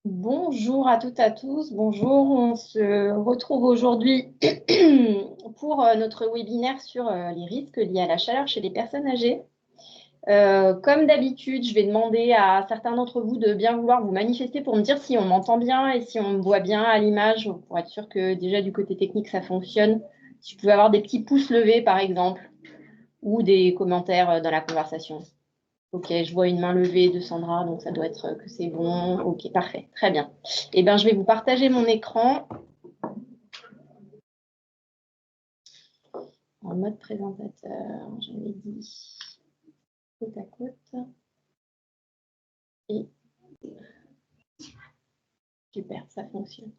Bonjour à toutes et à tous. Bonjour, on se retrouve aujourd'hui pour notre webinaire sur les risques liés à la chaleur chez les personnes âgées. Comme d'habitude, je vais demander à certains d'entre vous de bien vouloir vous manifester pour me dire si on m'entend bien et si on me voit bien à l'image, pour être sûr que déjà du côté technique ça fonctionne. Si vous pouvez avoir des petits pouces levés par exemple, ou des commentaires dans la conversation. Ok, je vois une main levée de Sandra, donc ça doit être que c'est bon. Ok, parfait, très bien. Eh bien, je vais vous partager mon écran en mode présentateur. J'avais dit côte à côte. Et super, ça fonctionne.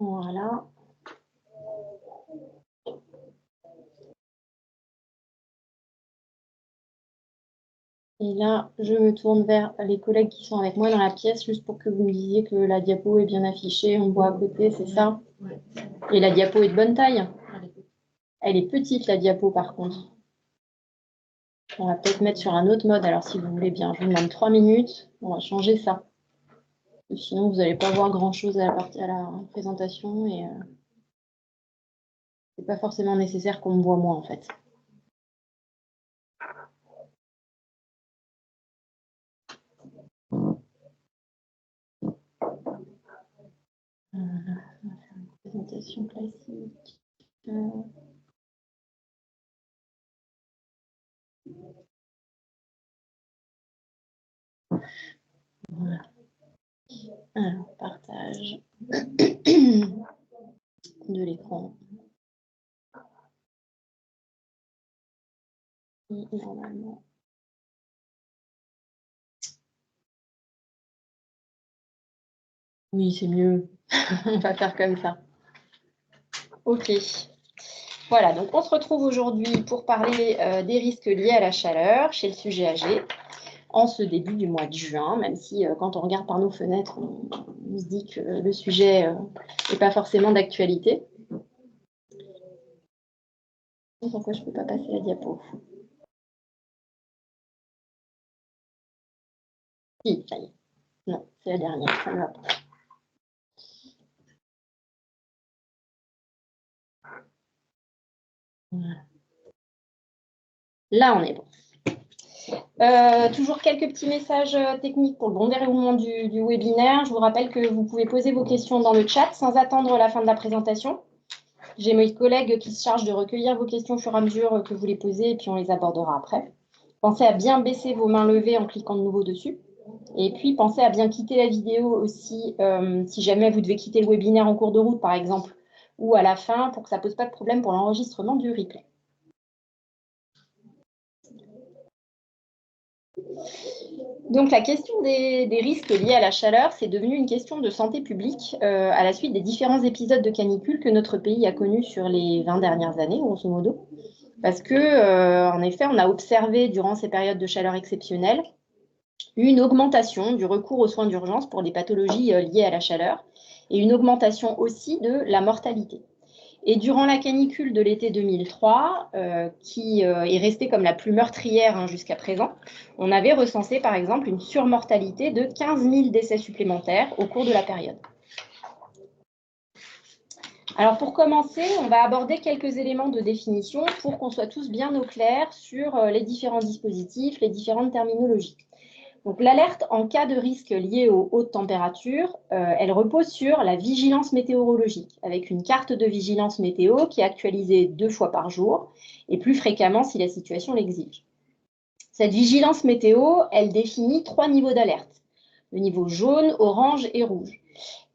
Voilà. Et là, je me tourne vers les collègues qui sont avec moi dans la pièce, juste pour que vous me disiez que la diapo est bien affichée. On voit à côté, c'est ça? Et la diapo est de bonne taille? Elle est petite, la diapo, par contre. On va peut-être mettre sur un autre mode, alors si vous voulez bien. Je vous demande 3 minutes. On va changer ça. Sinon, vous n'allez pas voir grand-chose à la présentation et c'est pas forcément nécessaire qu'on me voit moi, en fait. On va faire une présentation classique. Voilà. Alors, partage de l'écran. Normalement. Oui, c'est mieux. On va faire comme ça. Ok. Voilà, donc on se retrouve aujourd'hui pour parler des risques liés à la chaleur chez le sujet âgé en ce début du mois de juin, même si quand on regarde par nos fenêtres, on se dit que le sujet n'est pas forcément d'actualité. Pourquoi je ne peux pas passer la diapo? Si, ça y est. Non, c'est la dernière, ça ne va pas. Voilà. Là, on est bon. Toujours quelques petits messages techniques pour le bon déroulement du webinaire. Je vous rappelle que vous pouvez poser vos questions dans le chat sans attendre la fin de la présentation. J'ai mes collègues qui se chargent de recueillir vos questions au fur et à mesure que vous les posez et puis on les abordera après. Pensez à bien baisser vos mains levées en cliquant de nouveau dessus. Et puis, pensez à bien quitter la vidéo aussi si jamais vous devez quitter le webinaire en cours de route, par exemple, ou à la fin pour que ça ne pose pas de problème pour l'enregistrement du replay. Donc la question des risques liés à la chaleur, c'est devenu une question de santé publique à la suite des différents épisodes de canicule que notre pays a connus sur les 20 dernières années, grosso modo. Parce que, en effet, on a observé durant ces périodes de chaleur exceptionnelles une augmentation du recours aux soins d'urgence pour les pathologies liées à la chaleur et une augmentation aussi de la mortalité. Et durant la canicule de l'été 2003, qui est restée comme la plus meurtrière jusqu'à présent, on avait recensé par exemple une surmortalité de 15 000 décès supplémentaires au cours de la période. Alors pour commencer, on va aborder quelques éléments de définition pour qu'on soit tous bien au clair sur les différents dispositifs, les différentes terminologies. Donc l'alerte en cas de risque lié aux hautes températures, elle repose sur la vigilance météorologique, avec une carte de vigilance météo qui est actualisée 2 fois par jour et plus fréquemment si la situation l'exige. Cette vigilance météo, elle définit 3 niveaux d'alerte, le niveau jaune, orange et rouge.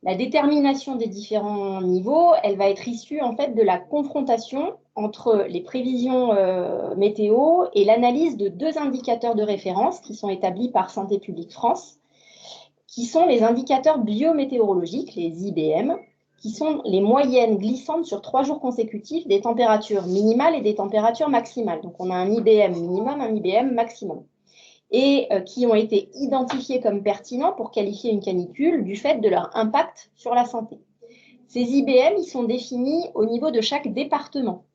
La détermination des différents niveaux, elle va être issue en fait de la confrontation entre les prévisions météo et l'analyse de 2 indicateurs de référence qui sont établis par Santé publique France, qui sont les indicateurs biométéorologiques, les IBM, qui sont les moyennes glissantes sur 3 jours consécutifs des températures minimales et des températures maximales. Donc on a un IBM minimum, un IBM maximum, et qui ont été identifiés comme pertinents pour qualifier une canicule du fait de leur impact sur la santé. Ces IBM, ils sont définis au niveau de chaque département.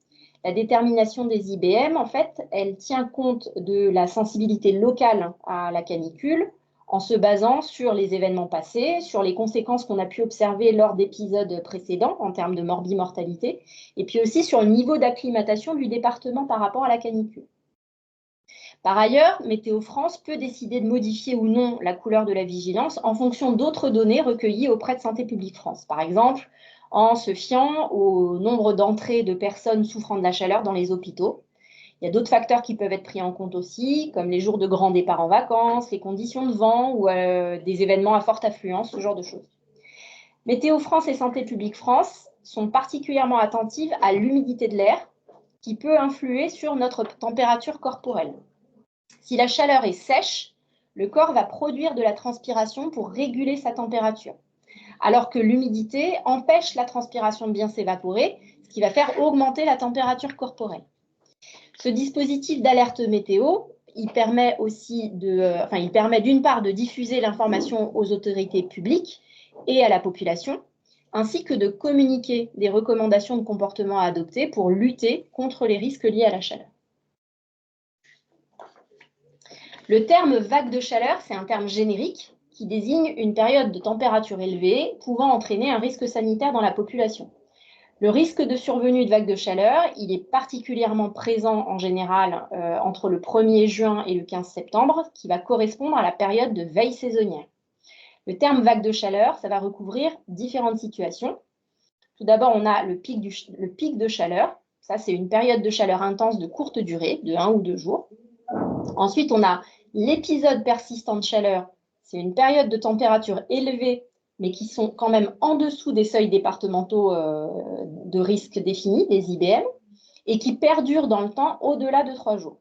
La détermination des IBM, en fait, elle tient compte de la sensibilité locale à la canicule en se basant sur les événements passés, sur les conséquences qu'on a pu observer lors d'épisodes précédents en termes de morbimortalité, et puis aussi sur le niveau d'acclimatation du département par rapport à la canicule. Par ailleurs, Météo France peut décider de modifier ou non la couleur de la vigilance en fonction d'autres données recueillies auprès de Santé publique France. Par exemple, en se fiant au nombre d'entrées de personnes souffrant de la chaleur dans les hôpitaux. Il y a d'autres facteurs qui peuvent être pris en compte aussi, comme les jours de grand départ en vacances, les conditions de vent ou des événements à forte affluence, ce genre de choses. Météo France et Santé publique France sont particulièrement attentives à l'humidité de l'air qui peut influer sur notre température corporelle. Si la chaleur est sèche, le corps va produire de la transpiration pour réguler sa température, alors que l'humidité empêche la transpiration de bien s'évaporer, ce qui va faire augmenter la température corporelle. Ce dispositif d'alerte météo, il permet d'une part de diffuser l'information aux autorités publiques et à la population, ainsi que de communiquer des recommandations de comportement à adopter pour lutter contre les risques liés à la chaleur. Le terme vague de chaleur, c'est un terme générique qui désigne une période de température élevée pouvant entraîner un risque sanitaire dans la population. Le risque de survenue de vagues de chaleur, il est particulièrement présent en général entre le 1er juin et le 15 septembre, qui va correspondre à la période de veille saisonnière. Le terme vague de chaleur, ça va recouvrir différentes situations. Tout d'abord, on a le pic de chaleur. Ça, c'est une période de chaleur intense de courte durée, de 1 ou 2 jours. Ensuite, on a l'épisode persistant de chaleur. C'est une période de température élevée, mais qui sont quand même en dessous des seuils départementaux de risque définis, des IBM, et qui perdurent dans le temps au-delà de 3 jours.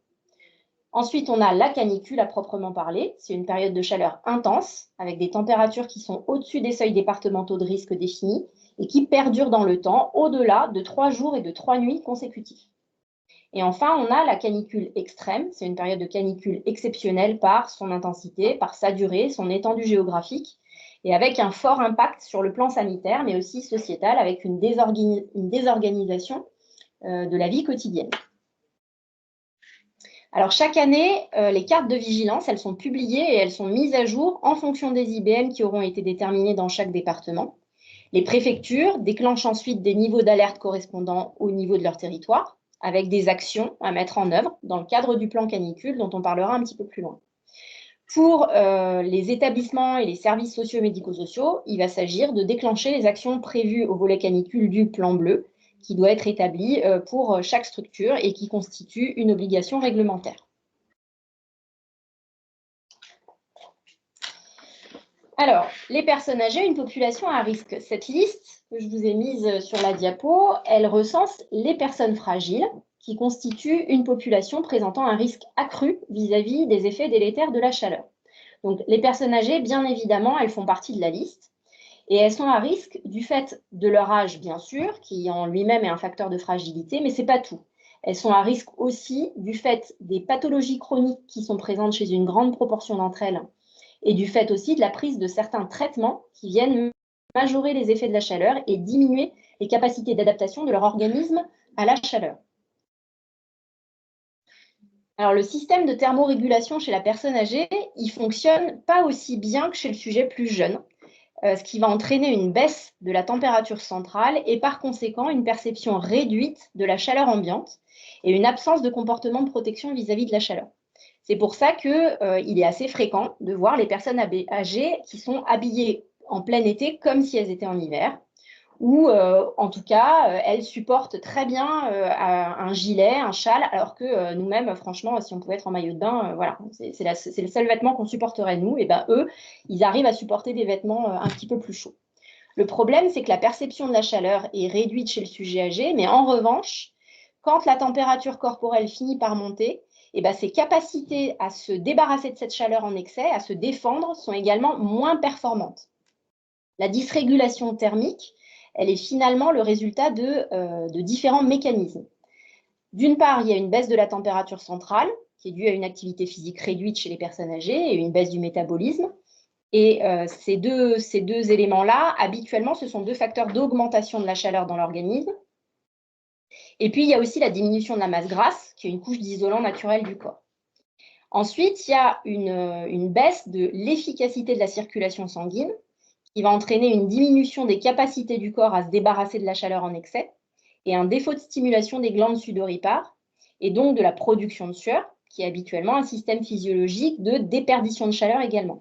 Ensuite, on a la canicule à proprement parler. C'est une période de chaleur intense, avec des températures qui sont au-dessus des seuils départementaux de risque définis et qui perdurent dans le temps au-delà de 3 jours et de 3 nuits consécutifs. Et enfin, on a la canicule extrême. C'est une période de canicule exceptionnelle par son intensité, par sa durée, son étendue géographique, et avec un fort impact sur le plan sanitaire, mais aussi sociétal, avec une désorganisation de la vie quotidienne. Alors, chaque année, les cartes de vigilance, elles sont publiées et elles sont mises à jour en fonction des IBM qui auront été déterminés dans chaque département. Les préfectures déclenchent ensuite des niveaux d'alerte correspondant au niveau de leur territoire, avec des actions à mettre en œuvre dans le cadre du plan canicule dont on parlera un petit peu plus loin. Pour les établissements et les services socio-médico-sociaux, il va s'agir de déclencher les actions prévues au volet canicule du plan bleu, qui doit être établi pour chaque structure et qui constitue une obligation réglementaire. Alors, les personnes âgées, une population à risque. Cette liste que je vous ai mise sur la diapo, elle recense les personnes fragiles qui constituent une population présentant un risque accru vis-à-vis des effets délétères de la chaleur. Donc, les personnes âgées, bien évidemment, elles font partie de la liste et elles sont à risque du fait de leur âge, bien sûr, qui en lui-même est un facteur de fragilité, mais ce n'est pas tout. Elles sont à risque aussi du fait des pathologies chroniques qui sont présentes chez une grande proportion d'entre elles et du fait aussi de la prise de certains traitements qui viennent majorer les effets de la chaleur et diminuer les capacités d'adaptation de leur organisme à la chaleur. Alors, le système de thermorégulation chez la personne âgée, il ne fonctionne pas aussi bien que chez le sujet plus jeune, ce qui va entraîner une baisse de la température centrale et par conséquent une perception réduite de la chaleur ambiante et une absence de comportement de protection vis-à-vis de la chaleur. C'est pour ça qu'il est assez fréquent de voir les personnes âgées qui sont habillées en plein été comme si elles étaient en hiver, ou en tout cas, elles supportent très bien un gilet, un châle, alors que nous-mêmes, franchement, si on pouvait être en maillot de bain, voilà, c'est le seul vêtement qu'on supporterait nous, et bien eux, ils arrivent à supporter des vêtements un petit peu plus chauds. Le problème, c'est que la perception de la chaleur est réduite chez le sujet âgé, mais en revanche, quand la température corporelle finit par monter, et ben, ses capacités à se débarrasser de cette chaleur en excès, à se défendre, sont également moins performantes. La dysrégulation thermique, elle est finalement le résultat de différents mécanismes. D'une part, il y a une baisse de la température centrale, qui est due à une activité physique réduite chez les personnes âgées et une baisse du métabolisme. Et ces deux éléments-là, habituellement, ce sont deux facteurs d'augmentation de la chaleur dans l'organisme. Et puis, il y a aussi la diminution de la masse grasse, qui est une couche d'isolant naturel du corps. Ensuite, il y a une baisse de l'efficacité de la circulation sanguine, qui va entraîner une diminution des capacités du corps à se débarrasser de la chaleur en excès, et un défaut de stimulation des glandes sudoripares, et donc de la production de sueur, qui est habituellement un système physiologique de déperdition de chaleur également.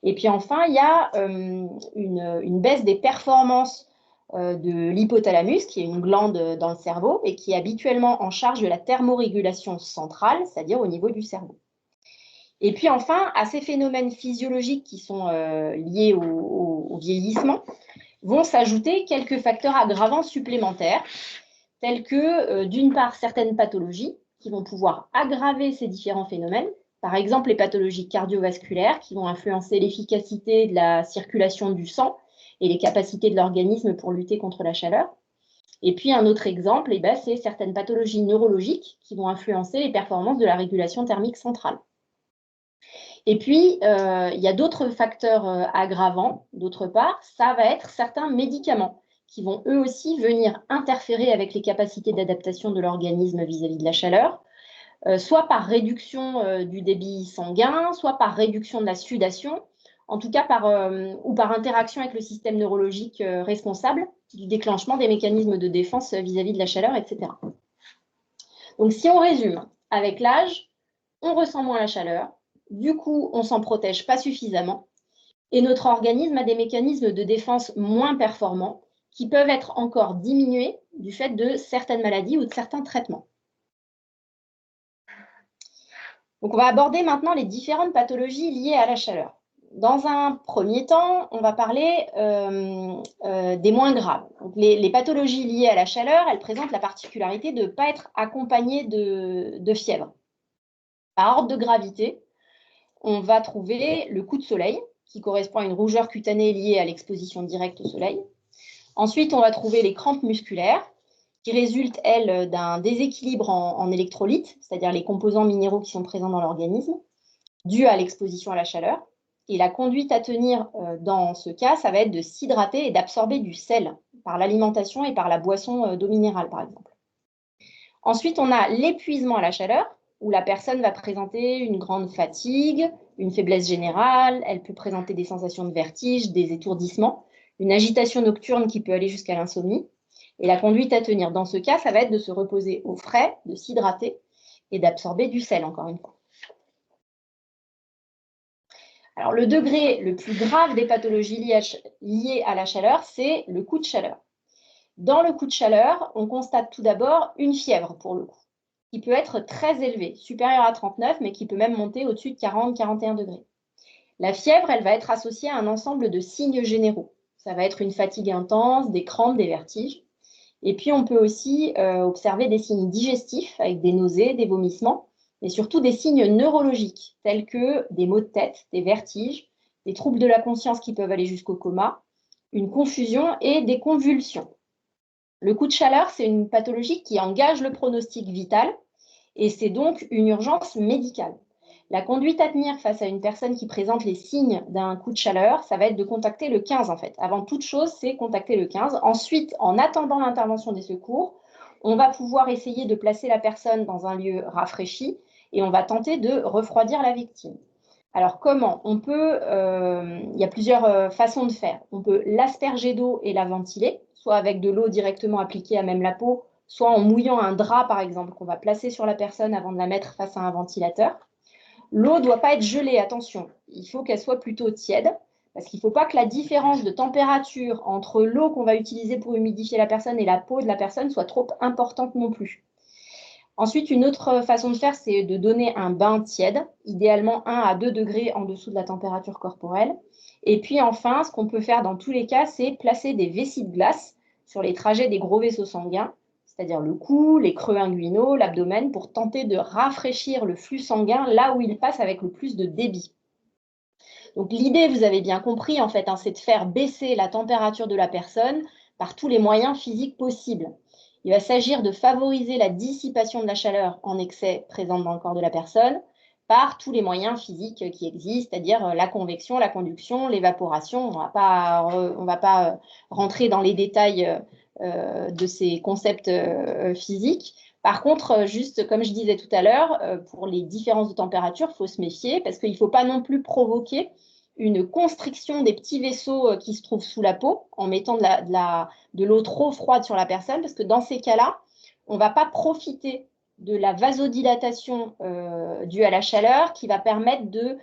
Et puis enfin, il y a une baisse des performances de l'hypothalamus, qui est une glande dans le cerveau et qui est habituellement en charge de la thermorégulation centrale, c'est-à-dire au niveau du cerveau. Et puis enfin, à ces phénomènes physiologiques qui sont liés au vieillissement, vont s'ajouter quelques facteurs aggravants supplémentaires, tels que, d'une part, certaines pathologies qui vont pouvoir aggraver ces différents phénomènes. Par exemple, les pathologies cardiovasculaires qui vont influencer l'efficacité de la circulation du sang et les capacités de l'organisme pour lutter contre la chaleur. Et puis, un autre exemple, c'est certaines pathologies neurologiques qui vont influencer les performances de la régulation thermique centrale. Et puis, il y a d'autres facteurs aggravants, d'autre part, ça va être certains médicaments qui vont eux aussi venir interférer avec les capacités d'adaptation de l'organisme vis-à-vis de la chaleur, soit par réduction du débit sanguin, soit par réduction de la sudation, en tout cas ou par interaction avec le système neurologique responsable du déclenchement des mécanismes de défense vis-à-vis de la chaleur, etc. Donc, si on résume, avec l'âge, on ressent moins la chaleur, du coup, on ne s'en protège pas suffisamment, et notre organisme a des mécanismes de défense moins performants qui peuvent être encore diminués du fait de certaines maladies ou de certains traitements. Donc, on va aborder maintenant les différentes pathologies liées à la chaleur. Dans un premier temps, on va parler des moins graves. Donc, les pathologies liées à la chaleur, elles présentent la particularité de ne pas être accompagnées de fièvre. Par ordre de gravité, on va trouver le coup de soleil, qui correspond à une rougeur cutanée liée à l'exposition directe au soleil. Ensuite, on va trouver les crampes musculaires, qui résultent, elles, d'un déséquilibre en électrolytes, c'est-à-dire les composants minéraux qui sont présents dans l'organisme, dû à l'exposition à la chaleur. Et la conduite à tenir dans ce cas, ça va être de s'hydrater et d'absorber du sel par l'alimentation et par la boisson d'eau minérale, par exemple. Ensuite, on a l'épuisement à la chaleur, où la personne va présenter une grande fatigue, une faiblesse générale, elle peut présenter des sensations de vertige, des étourdissements, une agitation nocturne qui peut aller jusqu'à l'insomnie. Et la conduite à tenir dans ce cas, ça va être de se reposer au frais, de s'hydrater et d'absorber du sel, encore une fois. Alors, le degré le plus grave des pathologies liées à la chaleur, c'est le coup de chaleur. Dans le coup de chaleur, on constate tout d'abord une fièvre pour le coup, qui peut être très élevée, supérieure à 39, mais qui peut même monter au-dessus de 40-41 degrés. La fièvre, elle va être associée à un ensemble de signes généraux. Ça va être une fatigue intense, des crampes, des vertiges. Et puis, on peut aussi observer des signes digestifs avec des nausées, des vomissements, mais surtout des signes neurologiques, tels que des maux de tête, des vertiges, des troubles de la conscience qui peuvent aller jusqu'au coma, une confusion et des convulsions. Le coup de chaleur, c'est une pathologie qui engage le pronostic vital et c'est donc une urgence médicale. La conduite à tenir face à une personne qui présente les signes d'un coup de chaleur, ça va être de contacter le 15 en fait. Avant toute chose, c'est contacter le 15. Ensuite, en attendant l'intervention des secours, on va pouvoir essayer de placer la personne dans un lieu rafraîchi et on va tenter de refroidir la victime. Alors comment? Il y a plusieurs façons de faire. On peut l'asperger d'eau et la ventiler, soit avec de l'eau directement appliquée à même la peau, soit en mouillant un drap par exemple qu'on va placer sur la personne avant de la mettre face à un ventilateur. L'eau ne doit pas être gelée, attention, il faut qu'elle soit plutôt tiède, parce qu'il ne faut pas que la différence de température entre l'eau qu'on va utiliser pour humidifier la personne et la peau de la personne soit trop importante non plus. Ensuite, une autre façon de faire, c'est de donner un bain tiède, idéalement 1 à 2 degrés en dessous de la température corporelle. Et puis enfin, ce qu'on peut faire dans tous les cas, c'est placer des vessies de glace sur les trajets des gros vaisseaux sanguins, c'est-à-dire le cou, les creux inguinaux, l'abdomen, pour tenter de rafraîchir le flux sanguin là où il passe avec le plus de débit. Donc l'idée, vous avez bien compris, en fait, c'est de faire baisser la température de la personne par tous les moyens physiques possibles. Il va s'agir de favoriser la dissipation de la chaleur en excès présente dans le corps de la personne par tous les moyens physiques qui existent, c'est-à-dire la convection, la conduction, l'évaporation. On ne va pas rentrer dans les détails de ces concepts physiques. Par contre, juste comme je disais tout à l'heure, pour les différences de température, il faut se méfier parce qu'il ne faut pas non plus provoquer une constriction des petits vaisseaux qui se trouvent sous la peau en mettant de l'eau trop froide sur la personne, parce que dans ces cas-là, on ne va pas profiter de la vasodilatation due à la chaleur qui va permettre de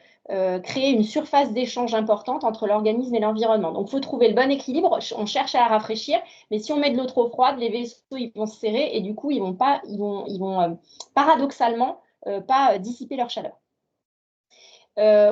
créer une surface d'échange importante entre l'organisme et l'environnement. Donc, il faut trouver le bon équilibre. On cherche à la rafraîchir, mais si on met de l'eau trop froide, les vaisseaux ils vont se serrer et du coup, ils vont paradoxalement pas dissiper leur chaleur.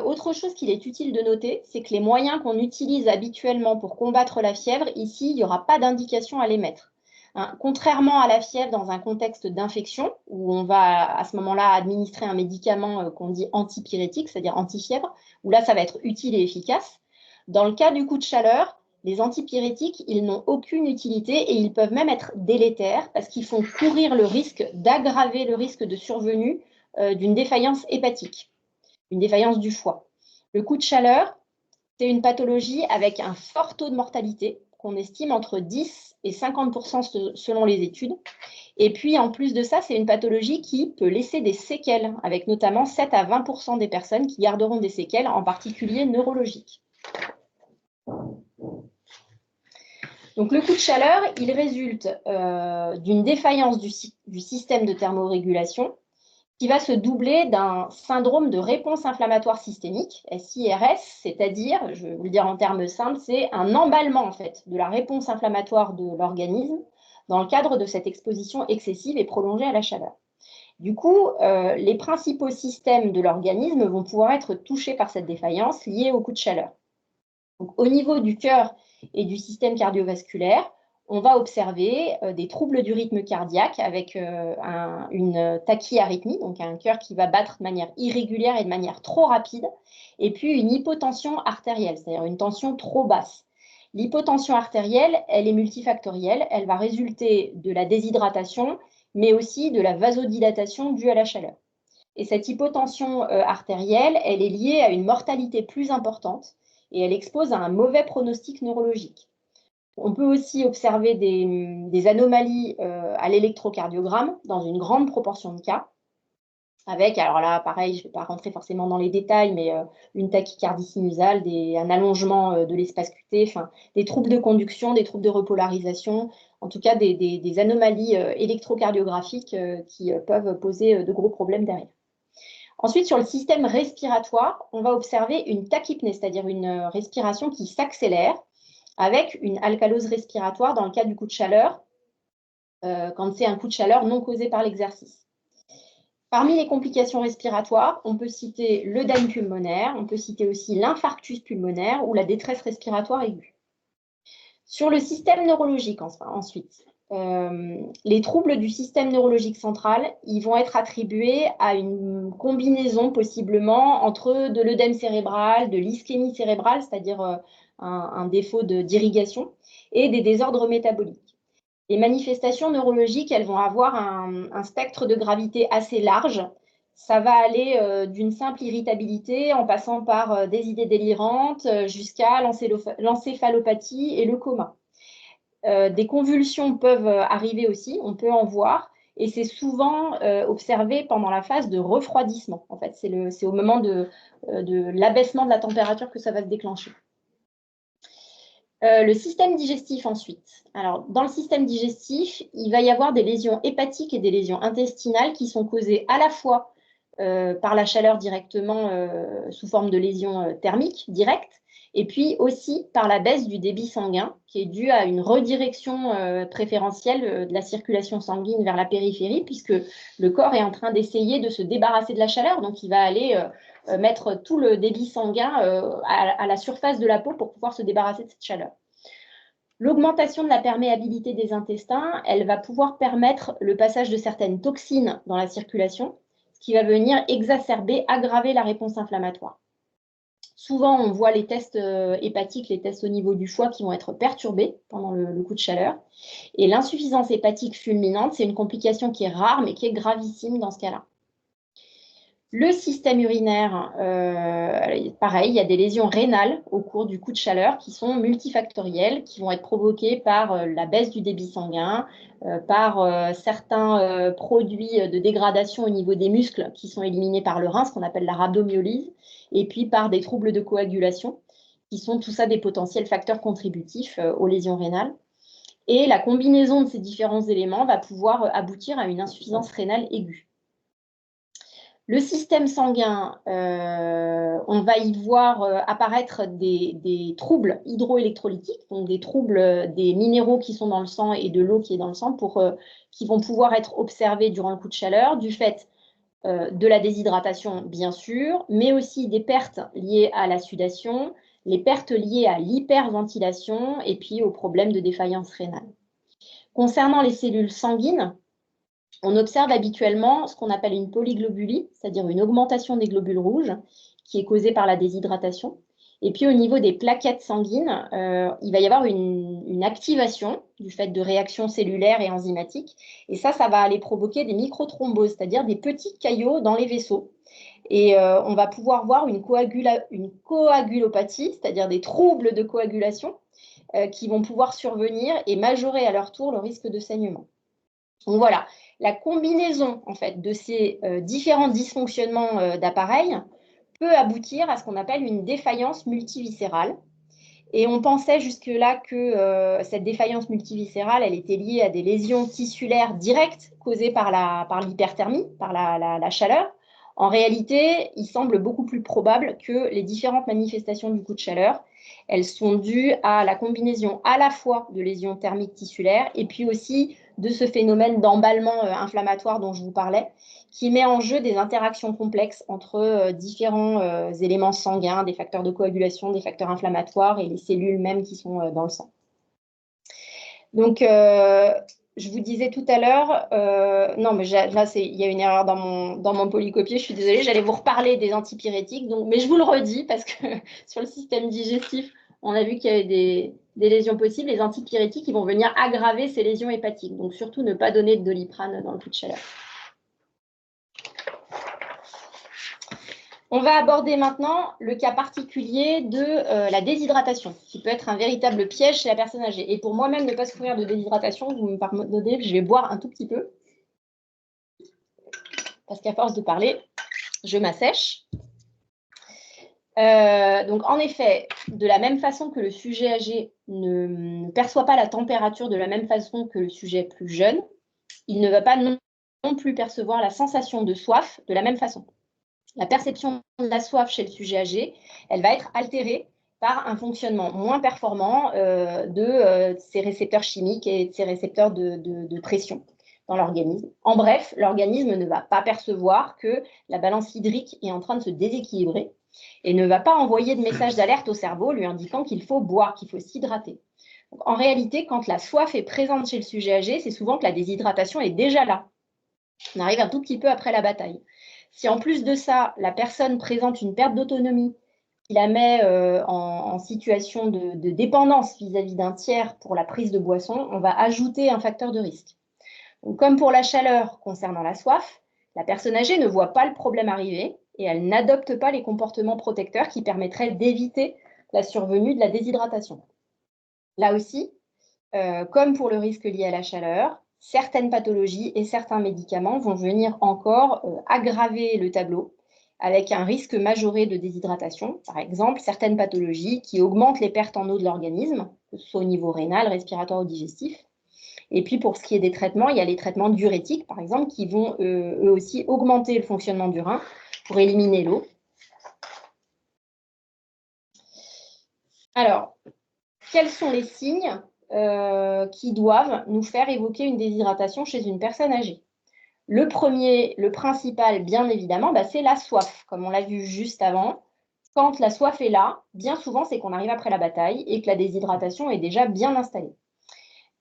Autre chose qu'il est utile de noter, c'est que les moyens qu'on utilise habituellement pour combattre la fièvre, ici, il n'y aura pas d'indication à les mettre. Hein, contrairement à la fièvre dans un contexte d'infection, où on va à ce moment-là administrer un médicament qu'on dit antipyrétique, c'est-à-dire anti-fièvre, où là, ça va être utile et efficace. Dans le cas du coup de chaleur, les antipyrétiques, ils n'ont aucune utilité et ils peuvent même être délétères parce qu'ils font courir le risque d'aggraver le risque de survenue d'une défaillance hépatique, une défaillance du foie. Le coup de chaleur, c'est une pathologie avec un fort taux de mortalité qu'on estime entre 10 et 50% selon les études. Et puis, en plus de ça, c'est une pathologie qui peut laisser des séquelles, avec notamment 7 à 20% des personnes qui garderont des séquelles, en particulier neurologiques. Donc, le coup de chaleur, il résulte d'une défaillance du système de thermorégulation qui va se doubler d'un syndrome de réponse inflammatoire systémique, SIRS, c'est-à-dire, je vais vous le dire en termes simples, c'est un emballement en fait de la réponse inflammatoire de l'organisme dans le cadre de cette exposition excessive et prolongée à la chaleur. Du coup, les principaux systèmes de l'organisme vont pouvoir être touchés par cette défaillance liée au coup de chaleur. Donc, au niveau du cœur et du système cardiovasculaire, on va observer des troubles du rythme cardiaque avec une tachyarrhythmie, donc un cœur qui va battre de manière irrégulière et de manière trop rapide, et puis une hypotension artérielle, c'est-à-dire une tension trop basse. L'hypotension artérielle, elle est multifactorielle, elle va résulter de la déshydratation, mais aussi de la vasodilatation due à la chaleur. Et cette hypotension artérielle, elle est liée à une mortalité plus importante et elle expose à un mauvais pronostic neurologique. On peut aussi observer des anomalies à l'électrocardiogramme dans une grande proportion de cas, avec, alors là, pareil, je ne vais pas rentrer forcément dans les détails, mais une tachycardie sinusale, un allongement de l'espace cuté, enfin, des troubles de conduction, des troubles de repolarisation, en tout cas des anomalies électrocardiographiques qui peuvent poser de gros problèmes derrière. Ensuite, sur le système respiratoire, on va observer une tachypnée, c'est-à-dire une respiration qui s'accélère, avec une alcalose respiratoire dans le cas du coup de chaleur, quand c'est un coup de chaleur non causé par l'exercice. Parmi les complications respiratoires, on peut citer l'œdème pulmonaire, on peut citer aussi l'infarctus pulmonaire ou la détresse respiratoire aiguë. Sur le système neurologique ensuite, les troubles du système neurologique central, ils vont être attribués à une combinaison possiblement entre de l'œdème cérébral, de l'ischémie cérébrale, c'est-à-dire un défaut d'irrigation, et des désordres métaboliques. Les manifestations neurologiques, elles vont avoir un spectre de gravité assez large. Ça va aller d'une simple irritabilité en passant par des idées délirantes jusqu'à l'encéphalopathie et le coma. Des convulsions peuvent arriver aussi, on peut en voir, et c'est souvent observé pendant la phase de refroidissement. En fait, c'est au moment de l'abaissement de la température que ça va se déclencher. Le système digestif ensuite. Alors, dans le système digestif, il va y avoir des lésions hépatiques et des lésions intestinales qui sont causées à la fois par la chaleur directement sous forme de lésions thermiques directes, et puis aussi par la baisse du débit sanguin qui est due à une redirection préférentielle de la circulation sanguine vers la périphérie, puisque le corps est en train d'essayer de se débarrasser de la chaleur, donc il va aller mettre tout le débit sanguin à la surface de la peau pour pouvoir se débarrasser de cette chaleur. L'augmentation de la perméabilité des intestins, elle va pouvoir permettre le passage de certaines toxines dans la circulation, ce qui va venir exacerber, aggraver la réponse inflammatoire. Souvent, on voit les tests hépatiques, les tests au niveau du foie qui vont être perturbés pendant le coup de chaleur. Et l'insuffisance hépatique fulminante, c'est une complication qui est rare, mais qui est gravissime dans ce cas-là. Le système urinaire, pareil, il y a des lésions rénales au cours du coup de chaleur qui sont multifactorielles, qui vont être provoquées par la baisse du débit sanguin, par certains produits de dégradation au niveau des muscles qui sont éliminés par le rein, ce qu'on appelle la rhabdomyolyse, et puis par des troubles de coagulation, qui sont tout ça des potentiels facteurs contributifs aux lésions rénales. Et la combinaison de ces différents éléments va pouvoir aboutir à une insuffisance rénale aiguë. Le système sanguin, on va y voir apparaître des troubles hydroélectrolytiques, donc des troubles des minéraux qui sont dans le sang et de l'eau qui est dans le sang, qui vont pouvoir être observés durant le coup de chaleur, du fait de la déshydratation, bien sûr, mais aussi des pertes liées à la sudation, les pertes liées à l'hyperventilation et puis aux problèmes de défaillance rénale. Concernant les cellules sanguines, on observe habituellement ce qu'on appelle une polyglobulie, c'est-à-dire une augmentation des globules rouges qui est causée par la déshydratation. Et puis au niveau des plaquettes sanguines, il va y avoir une activation du fait de réactions cellulaires et enzymatiques. Et ça va aller provoquer des microthromboses, c'est-à-dire des petits caillots dans les vaisseaux. Et on va pouvoir voir une coagulopathie, c'est-à-dire des troubles de coagulation qui vont pouvoir survenir et majorer à leur tour le risque de saignement. Donc voilà, la combinaison en fait, de ces différents dysfonctionnements d'appareils peut aboutir à ce qu'on appelle une défaillance multiviscérale. Et on pensait jusque-là que cette défaillance multiviscérale, elle était liée à des lésions tissulaires directes causées par l'hyperthermie, par la chaleur. En réalité, il semble beaucoup plus probable que les différentes manifestations du coup de chaleur, elles sont dues à la combinaison à la fois de lésions thermiques tissulaires et puis aussi de ce phénomène d'emballement inflammatoire dont je vous parlais, qui met en jeu des interactions complexes entre différents éléments sanguins, des facteurs de coagulation, des facteurs inflammatoires et les cellules même qui sont dans le sang. Donc, je vous disais tout à l'heure, non, mais là, il y a une erreur dans mon polycopier, je suis désolée, j'allais vous reparler des antipyrétiques, mais je vous le redis parce que sur le système digestif, on a vu qu'il y avait des lésions possibles. Les antipyrétiques, ils vont venir aggraver ces lésions hépatiques. Donc, surtout, ne pas donner de Doliprane dans le coup de chaleur. On va aborder maintenant le cas particulier de la déshydratation, qui peut être un véritable piège chez la personne âgée. Et pour moi-même ne pas souffrir de déshydratation, vous me pardonnez, je vais boire un tout petit peu. Parce qu'à force de parler, je m'assèche. Donc, en effet, de la même façon que le sujet âgé ne perçoit pas la température de la même façon que le sujet plus jeune, il ne va pas non plus percevoir la sensation de soif de la même façon. La perception de la soif chez le sujet âgé, elle va être altérée par un fonctionnement moins performant de ses récepteurs chimiques et de ses récepteurs de pression dans l'organisme. En bref, l'organisme ne va pas percevoir que la balance hydrique est en train de se déséquilibrer et ne va pas envoyer de message d'alerte au cerveau lui indiquant qu'il faut boire, qu'il faut s'hydrater. En réalité, quand la soif est présente chez le sujet âgé, c'est souvent que la déshydratation est déjà là. On arrive un tout petit peu après la bataille. Si en plus de ça, la personne présente une perte d'autonomie qui la met en situation de dépendance vis-à-vis d'un tiers pour la prise de boisson, on va ajouter un facteur de risque. Donc, comme pour la chaleur concernant la soif, la personne âgée ne voit pas le problème arriver et elle n'adopte pas les comportements protecteurs qui permettraient d'éviter la survenue de la déshydratation. Là aussi, comme pour le risque lié à la chaleur, certaines pathologies et certains médicaments vont venir encore aggraver le tableau avec un risque majoré de déshydratation. Par exemple, certaines pathologies qui augmentent les pertes en eau de l'organisme, que ce soit au niveau rénal, respiratoire ou digestif. Et puis, pour ce qui est des traitements, il y a les traitements diurétiques, par exemple, qui vont eux aussi augmenter le fonctionnement du rein pour éliminer l'eau. Alors, quels sont les signes qui doivent nous faire évoquer une déshydratation chez une personne âgée? Le premier, le principal, bien évidemment, c'est la soif, comme on l'a vu juste avant. Quand la soif est là, bien souvent, c'est qu'on arrive après la bataille et que la déshydratation est déjà bien installée.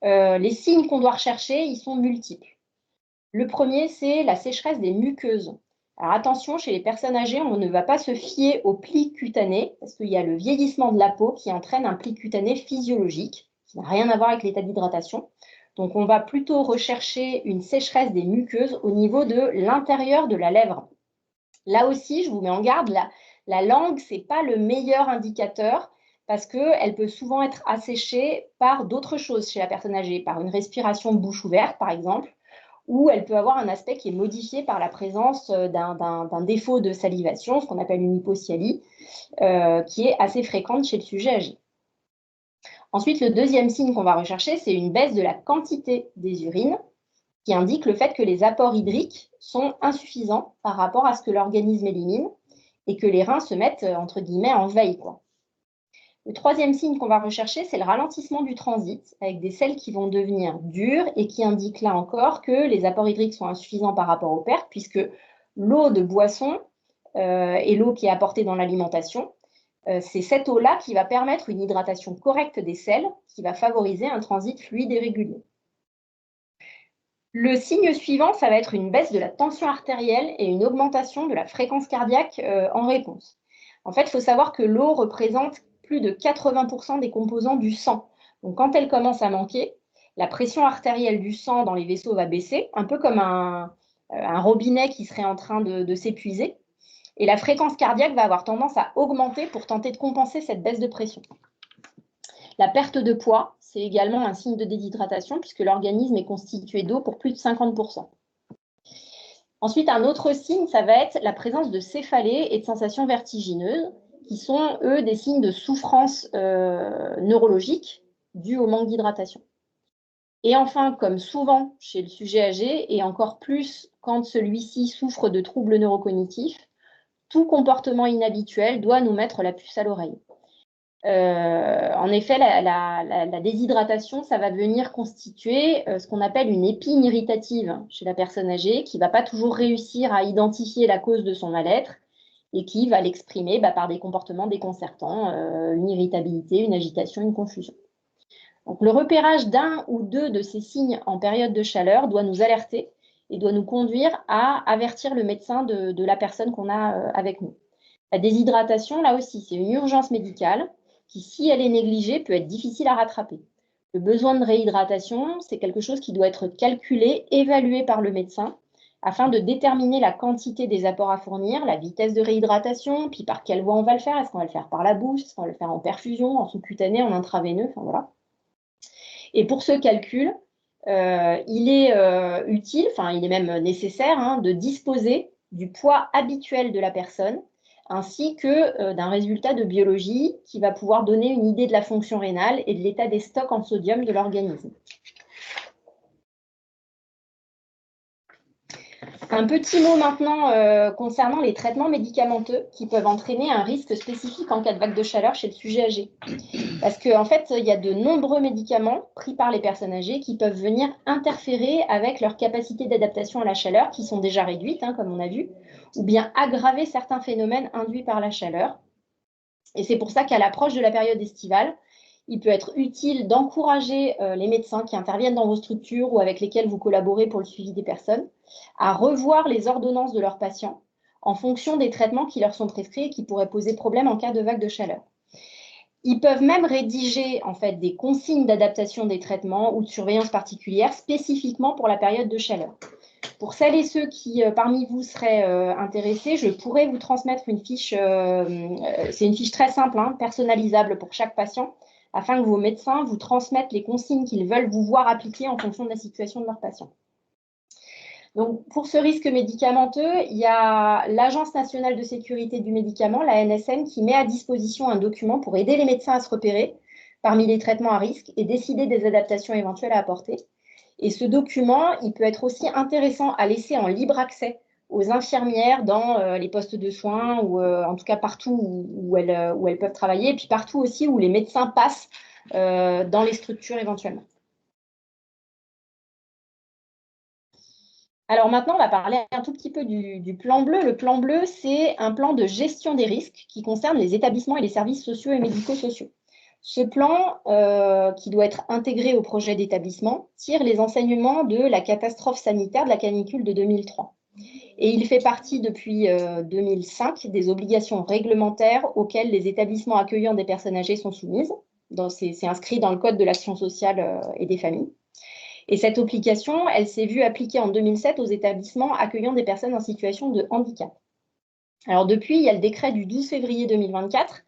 Les signes qu'on doit rechercher, ils sont multiples. Le premier, c'est la sécheresse des muqueuses. Alors attention, chez les personnes âgées, on ne va pas se fier au pli cutané, parce qu'il y a le vieillissement de la peau qui entraîne un pli cutané physiologique, qui n'a rien à voir avec l'état d'hydratation. Donc on va plutôt rechercher une sécheresse des muqueuses au niveau de l'intérieur de la lèvre. Là aussi, je vous mets en garde, la langue, ce n'est pas le meilleur indicateur parce qu'elle peut souvent être asséchée par d'autres choses chez la personne âgée, par une respiration bouche ouverte, par exemple, ou elle peut avoir un aspect qui est modifié par la présence d'un défaut de salivation, ce qu'on appelle une hypocyalie, qui est assez fréquente chez le sujet âgé. Ensuite, le deuxième signe qu'on va rechercher, c'est une baisse de la quantité des urines, qui indique le fait que les apports hydriques sont insuffisants par rapport à ce que l'organisme élimine et que les reins se mettent, entre guillemets, en veille, quoi. Le troisième signe qu'on va rechercher, c'est le ralentissement du transit, avec des selles qui vont devenir dures et qui indiquent là encore que les apports hydriques sont insuffisants par rapport aux pertes, puisque l'eau de boisson et l'eau qui est apportée dans l'alimentation, c'est cette eau-là qui va permettre une hydratation correcte des selles, qui va favoriser un transit fluide et régulier. Le signe suivant, ça va être une baisse de la tension artérielle et une augmentation de la fréquence cardiaque en réponse. En fait, il faut savoir que l'eau représente plus de 80% des composants du sang. Donc, quand elle commence à manquer, la pression artérielle du sang dans les vaisseaux va baisser, un peu comme un robinet qui serait en train de s'épuiser. Et la fréquence cardiaque va avoir tendance à augmenter pour tenter de compenser cette baisse de pression. La perte de poids, c'est également un signe de déshydratation puisque l'organisme est constitué d'eau pour plus de 50%. Ensuite, un autre signe, ça va être la présence de céphalées et de sensations vertigineuses qui sont, eux, des signes de souffrance neurologique dus au manque d'hydratation. Et enfin, comme souvent chez le sujet âgé, et encore plus quand celui-ci souffre de troubles neurocognitifs, tout comportement inhabituel doit nous mettre la puce à l'oreille. En effet, la déshydratation, ça va venir constituer ce qu'on appelle une épine irritative chez la personne âgée qui ne va pas toujours réussir à identifier la cause de son mal-être et qui va l'exprimer par des comportements déconcertants, une irritabilité, une agitation, une confusion. Donc, le repérage d'un ou deux de ces signes en période de chaleur doit nous alerter et doit nous conduire à avertir le médecin de la personne qu'on a avec nous. La déshydratation, là aussi, c'est une urgence médicale qui, si elle est négligée, peut être difficile à rattraper. Le besoin de réhydratation, c'est quelque chose qui doit être calculé, évalué par le médecin, afin de déterminer la quantité des apports à fournir, la vitesse de réhydratation, puis par quelle voie on va le faire. Est-ce qu'on va le faire par la bouche? Est-ce qu'on va le faire en perfusion, en sous-cutané, en intraveineux? Enfin, voilà. Et pour ce calcul, il est utile, il est même nécessaire, de disposer du poids habituel de la personne, ainsi que d'un résultat de biologie qui va pouvoir donner une idée de la fonction rénale et de l'état des stocks en sodium de l'organisme. Un petit mot maintenant concernant les traitements médicamenteux qui peuvent entraîner un risque spécifique en cas de vague de chaleur chez le sujet âgé. Parce qu'en fait, il y a de nombreux médicaments pris par les personnes âgées qui peuvent venir interférer avec leur capacité d'adaptation à la chaleur, qui sont déjà réduites, comme on a vu, ou bien aggraver certains phénomènes induits par la chaleur. Et c'est pour ça qu'à l'approche de la période estivale, il peut être utile d'encourager les médecins qui interviennent dans vos structures ou avec lesquels vous collaborez pour le suivi des personnes à revoir les ordonnances de leurs patients en fonction des traitements qui leur sont prescrits et qui pourraient poser problème en cas de vague de chaleur. Ils peuvent même rédiger en fait des consignes d'adaptation des traitements ou de surveillance particulière spécifiquement pour la période de chaleur. Pour celles et ceux qui parmi vous seraient intéressés, je pourrais vous transmettre une fiche, c'est une fiche très simple, personnalisable pour chaque patient, afin que vos médecins vous transmettent les consignes qu'ils veulent vous voir appliquer en fonction de la situation de leur patient. Donc, pour ce risque médicamenteux, il y a l'Agence nationale de sécurité du médicament, la ANSM, qui met à disposition un document pour aider les médecins à se repérer parmi les traitements à risque et décider des adaptations éventuelles à apporter. Et ce document, il peut être aussi intéressant à laisser en libre accès aux infirmières dans les postes de soins ou en tout cas partout où elles peuvent travailler et puis partout aussi où les médecins passent dans les structures éventuellement. Alors maintenant, on va parler un tout petit peu du plan bleu. Le plan bleu, c'est un plan de gestion des risques qui concerne les établissements et les services sociaux et médico-sociaux. Ce plan, qui doit être intégré au projet d'établissement, tire les enseignements de la catastrophe sanitaire de la canicule de 2003. Et il fait partie depuis 2005 des obligations réglementaires auxquelles les établissements accueillant des personnes âgées sont soumises. C'est inscrit dans le Code de l'action sociale et des familles. Et cette obligation, elle s'est vue appliquée en 2007 aux établissements accueillant des personnes en situation de handicap. Alors depuis, il y a le décret du 12 février 2024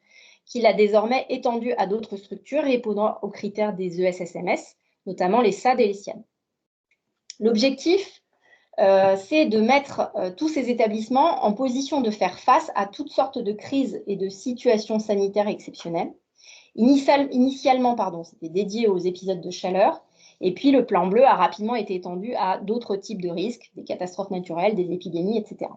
qui l'a désormais étendu à d'autres structures répondant aux critères des ESSMS, notamment les SAD et les SIAD. L'objectif, c'est de mettre tous ces établissements en position de faire face à toutes sortes de crises et de situations sanitaires exceptionnelles. Initialement, c'était dédié aux épisodes de chaleur, et puis le plan bleu a rapidement été étendu à d'autres types de risques, des catastrophes naturelles, des épidémies, etc.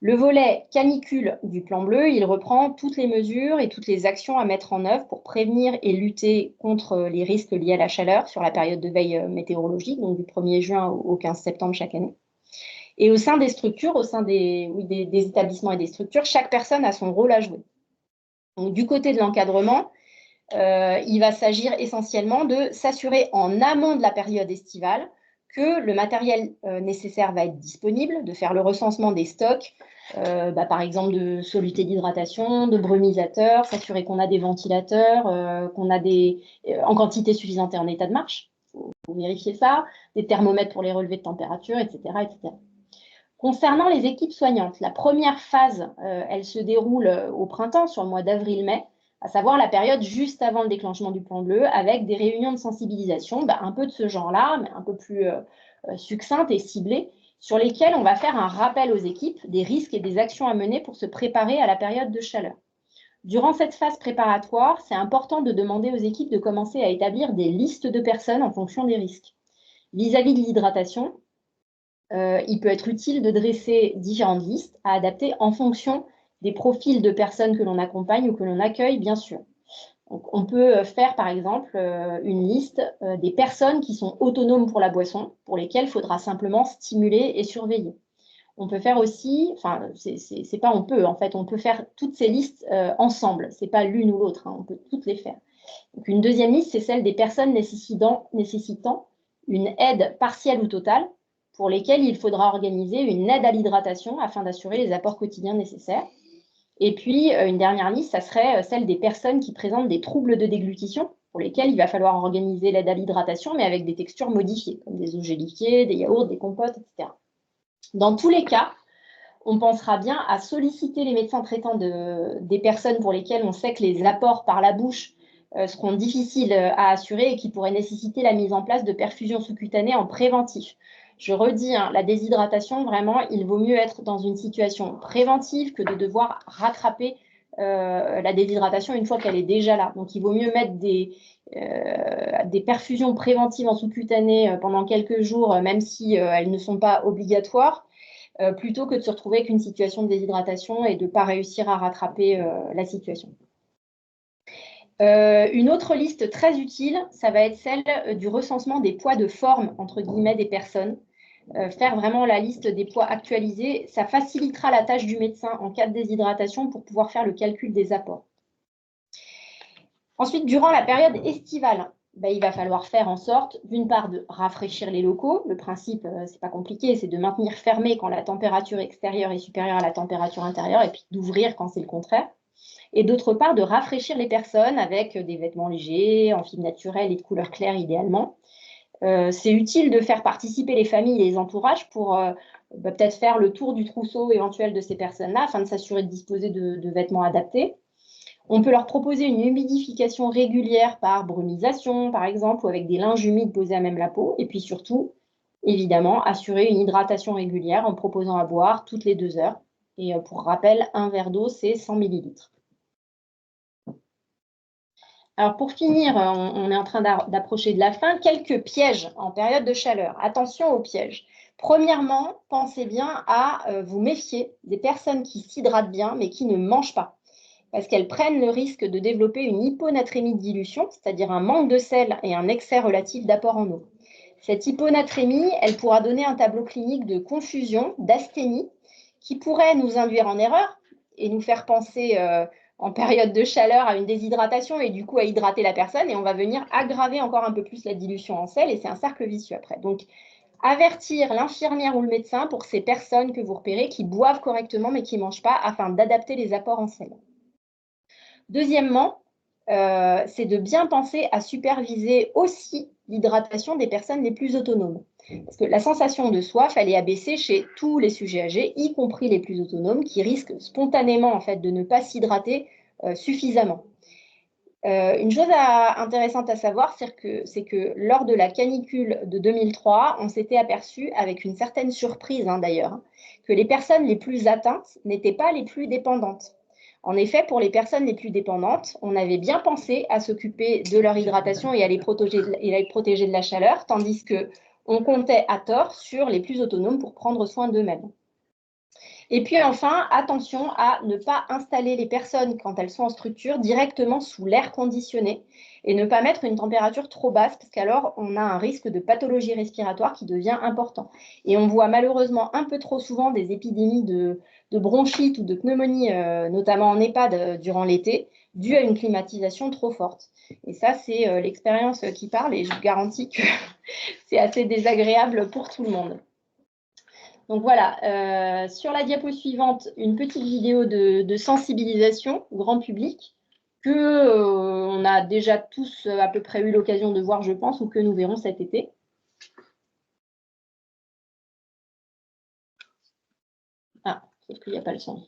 Le volet canicule du plan bleu, il reprend toutes les mesures et toutes les actions à mettre en œuvre pour prévenir et lutter contre les risques liés à la chaleur sur la période de veille météorologique, donc du 1er juin au 15 septembre chaque année. Et au sein des structures, au sein des établissements et des structures, chaque personne a son rôle à jouer. Donc, du côté de l'encadrement, il va s'agir essentiellement de s'assurer en amont de la période estivale que le matériel nécessaire va être disponible, de faire le recensement des stocks, par exemple de solutés d'hydratation, de brumisateurs, s'assurer qu'on a des ventilateurs, qu'on a en quantité suffisante et en état de marche. Il faut vérifier ça, des thermomètres pour les relevés de température, etc., etc. Concernant les équipes soignantes, la première phase, elle se déroule au printemps, sur le mois d'avril-mai, à savoir la période juste avant le déclenchement du plan bleu, avec des réunions de sensibilisation, un peu de ce genre-là, mais un peu plus succinctes et ciblées, sur lesquelles on va faire un rappel aux équipes des risques et des actions à mener pour se préparer à la période de chaleur. Durant cette phase préparatoire, c'est important de demander aux équipes de commencer à établir des listes de personnes en fonction des risques. Vis-à-vis de l'hydratation, il peut être utile de dresser différentes listes à adapter en fonction des profils de personnes que l'on accompagne ou que l'on accueille, bien sûr. Donc, on peut faire, par exemple, une liste des personnes qui sont autonomes pour la boisson, pour lesquelles il faudra simplement stimuler et surveiller. On peut faire aussi, enfin, c'est pas on peut, en fait, on peut faire toutes ces listes ensemble. C'est pas l'une ou l'autre, hein, on peut toutes les faire. Donc, une deuxième liste, c'est celle des personnes nécessitant une aide partielle ou totale, pour lesquelles il faudra organiser une aide à l'hydratation afin d'assurer les apports quotidiens nécessaires. Et puis, une dernière liste, ça serait celle des personnes qui présentent des troubles de déglutition, pour lesquels il va falloir organiser l'aide à l'hydratation, mais avec des textures modifiées, comme des eaux gélifiées, des yaourts, des compotes, etc. Dans tous les cas, on pensera bien à solliciter les médecins traitants des personnes pour lesquelles on sait que les apports par la bouche seront difficiles à assurer et qui pourraient nécessiter la mise en place de perfusions sous-cutanées en préventif. Je redis, hein, la déshydratation, vraiment, il vaut mieux être dans une situation préventive que de devoir rattraper la déshydratation une fois qu'elle est déjà là. Donc, il vaut mieux mettre des perfusions préventives en sous-cutané pendant quelques jours, même si elles ne sont pas obligatoires, plutôt que de se retrouver avec une situation de déshydratation et de ne pas réussir à rattraper la situation. Une autre liste très utile, ça va être celle du recensement des poids de forme, entre guillemets, des personnes. Faire vraiment la liste des poids actualisés, ça facilitera la tâche du médecin en cas de déshydratation pour pouvoir faire le calcul des apports. Ensuite, durant la période estivale, il va falloir faire en sorte, d'une part, de rafraîchir les locaux. Le principe, c'est pas compliqué, c'est de maintenir fermé quand la température extérieure est supérieure à la température intérieure et puis d'ouvrir quand c'est le contraire. Et d'autre part, de rafraîchir les personnes avec des vêtements légers, en fibres naturelles et de couleur claire idéalement. C'est utile de faire participer les familles et les entourages pour peut-être faire le tour du trousseau éventuel de ces personnes-là afin de s'assurer de disposer de vêtements adaptés. On peut leur proposer une humidification régulière par brumisation, par exemple, ou avec des linges humides posés à même la peau. Et puis surtout, évidemment, assurer une hydratation régulière en proposant à boire toutes les 2 heures. Et pour rappel, un verre d'eau, c'est 100 millilitres. Alors pour finir, on est en train d'approcher de la fin. Quelques pièges en période de chaleur. Attention aux pièges. Premièrement, pensez bien à vous méfier des personnes qui s'hydratent bien mais qui ne mangent pas, parce qu'elles prennent le risque de développer une hyponatrémie de dilution, c'est-à-dire un manque de sel et un excès relatif d'apport en eau. Cette hyponatrémie, elle pourra donner un tableau clinique de confusion, d'asthénie, qui pourrait nous induire en erreur et nous faire penser en période de chaleur à une déshydratation et du coup à hydrater la personne, et on va venir aggraver encore un peu plus la dilution en sel et c'est un cercle vicieux après. Donc, avertir l'infirmière ou le médecin pour ces personnes que vous repérez qui boivent correctement mais qui ne mangent pas afin d'adapter les apports en sel. Deuxièmement, c'est de bien penser à superviser aussi l'hydratation des personnes les plus autonomes. Parce que la sensation de soif, elle est abaissée chez tous les sujets âgés, y compris les plus autonomes, qui risquent spontanément en fait, de ne pas s'hydrater suffisamment. Une chose intéressante à savoir, c'est que lors de la canicule de 2003, on s'était aperçu, avec une certaine surprise d'ailleurs, que les personnes les plus atteintes n'étaient pas les plus dépendantes. En effet, pour les personnes les plus dépendantes, on avait bien pensé à s'occuper de leur hydratation et à les protéger de la chaleur, tandis qu'on comptait à tort sur les plus autonomes pour prendre soin d'eux-mêmes. Et puis enfin, attention à ne pas installer les personnes, quand elles sont en structure, directement sous l'air conditionné et ne pas mettre une température trop basse, parce qu'alors on a un risque de pathologie respiratoire qui devient important. Et on voit malheureusement un peu trop souvent des épidémies de bronchite ou de pneumonie, notamment en EHPAD durant l'été, dues à une climatisation trop forte. Et ça, c'est l'expérience qui parle, et je vous garantis que c'est assez désagréable pour tout le monde. Donc voilà, sur la diapo suivante, une petite vidéo de sensibilisation au grand public que on a déjà tous à peu près eu l'occasion de voir, je pense, ou que nous verrons cet été. Ah, sauf qu'il n'y a pas le son.